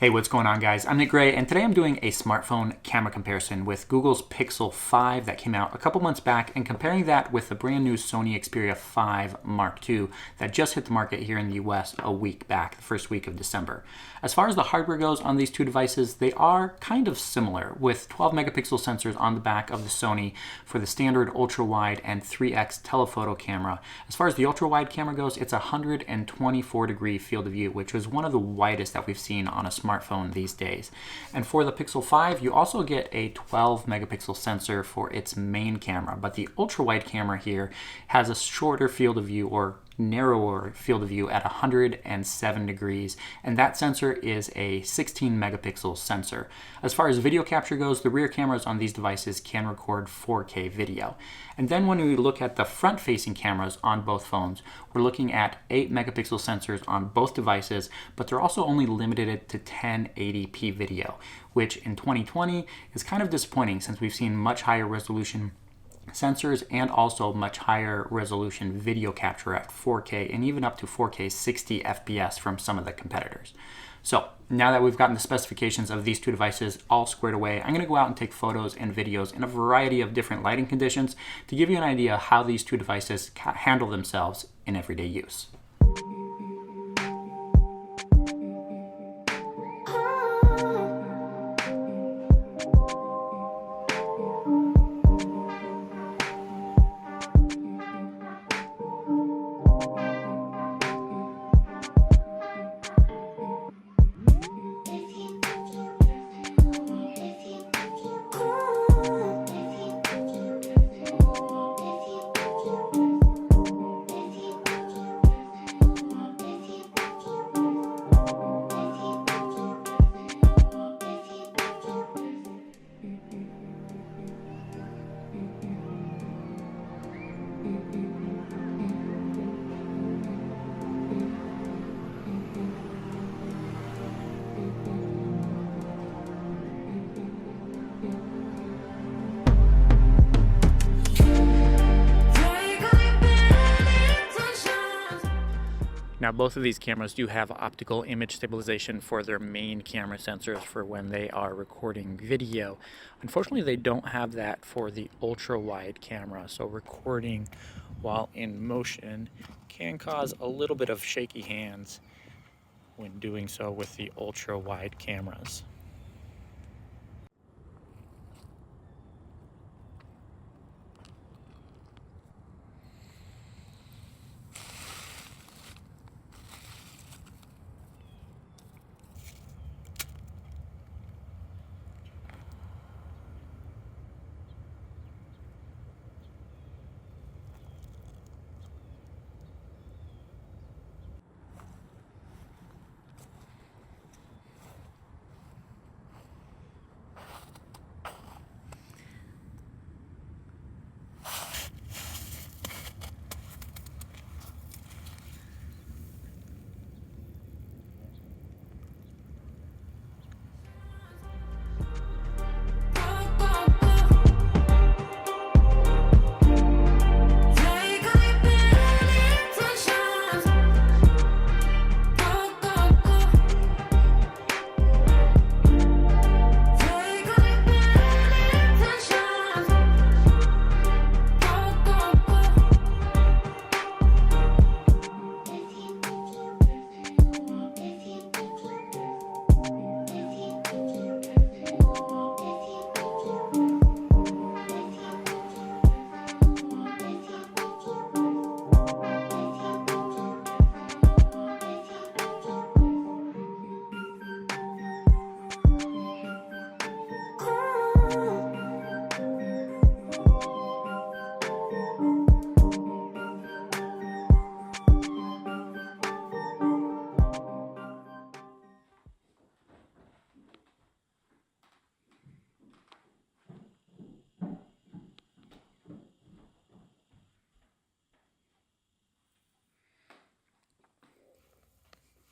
Hey, what's going on, guys? I'm Nick Gray, and today I'm doing a smartphone camera comparison with Google's Pixel 5 that came out a couple months back, and comparing that with the brand new Sony Xperia 5 Mark II that just hit the market here in the US a week back, the first week of December. As far as the hardware goes on these two devices, they are kind of similar, with 12 megapixel sensors on the back of the Sony for the standard ultra-wide and 3x telephoto camera. As far as the ultra-wide camera goes, it's a 124-degree field of view, which is one of the widest that we've seen on a smartphone these days. And for the Pixel 5, you also get a 12 megapixel sensor for its main camera, but the ultra-wide camera here has a shorter field of view, or narrower field of view, at 107 degrees, and that sensor is a 16 megapixel sensor. As far as video capture goes, the rear cameras on these devices can record 4K video. And then when we look at the front-facing cameras on both phones, we're looking at 8 megapixel sensors on both devices, but they're also only limited to 1080p video, which in 2020 is kind of disappointing since we've seen much higher resolution sensors and also much higher resolution video capture at 4K and even up to 4K 60 FPS from some of the competitors. So now that we've gotten the specifications of these two devices all squared away, I'm going to go out and take photos and videos in a variety of different lighting conditions to give you an idea how these two devices handle themselves in everyday use. Now, both of these cameras do have optical image stabilization for their main camera sensors for when they are recording video. Unfortunately, they don't have that for the ultra-wide camera, so recording while in motion can cause a little bit of shaky hands when doing so with the ultra-wide cameras.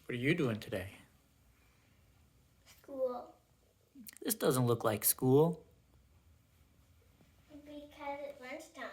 What are you doing today? School. This doesn't look like school. Because it's lunchtime.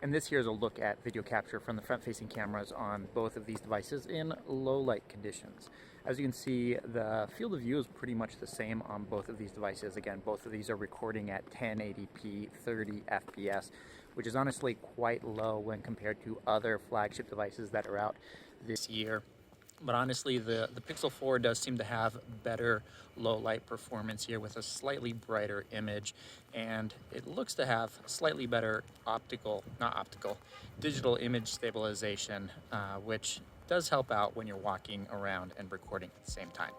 And this here is a look at video capture from the front-facing cameras on both of these devices in low light conditions. As you can see, the field of view is pretty much the same on both of these devices. Again, both of these are recording at 1080p 30 FPS, which is honestly quite low when compared to other flagship devices that are out this year. But honestly, the Pixel 4 does seem to have better low light performance here with a slightly brighter image, and it looks to have slightly better digital image stabilization, which does help out when you're walking around and recording at the same time.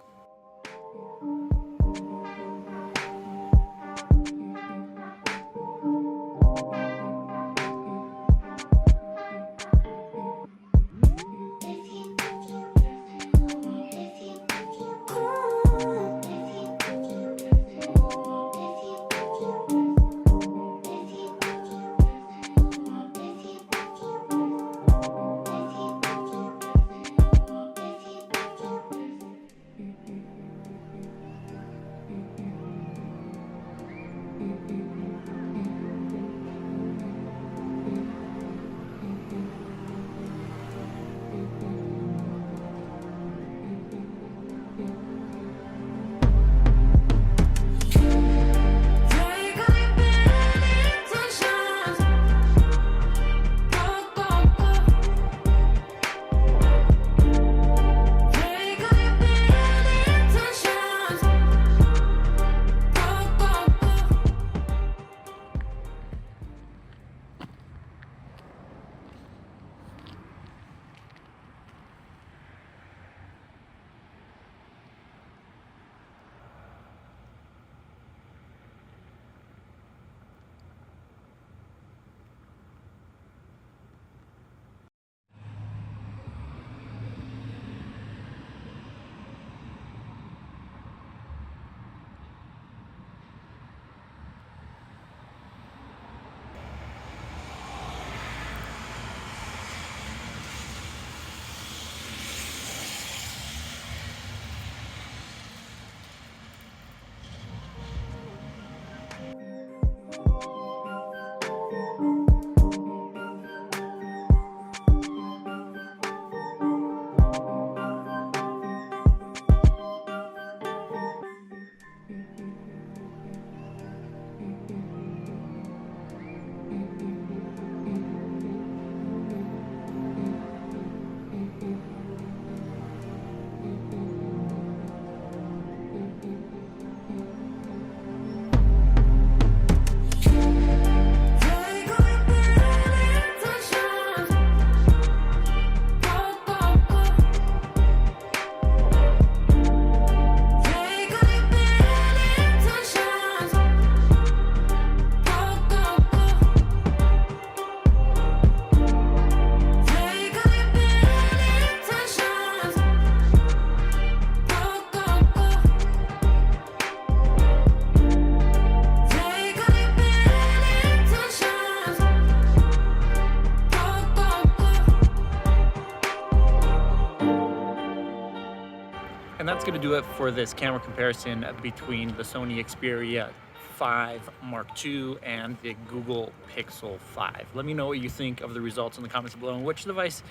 And that's going to do it for this camera comparison between the Sony Xperia 5 Mark II and the Google Pixel 5. Let me know what you think of the results in the comments below and which device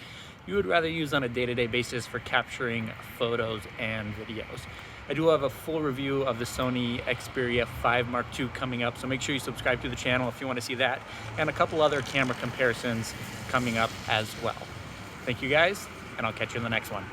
you would rather use on a day-to-day basis for capturing photos and videos. I do have a full review of the Sony Xperia 5 Mark II coming up, so make sure you subscribe to the channel if you want to see that, and a couple other camera comparisons coming up as well. Thank you guys, and I'll catch you in the next one.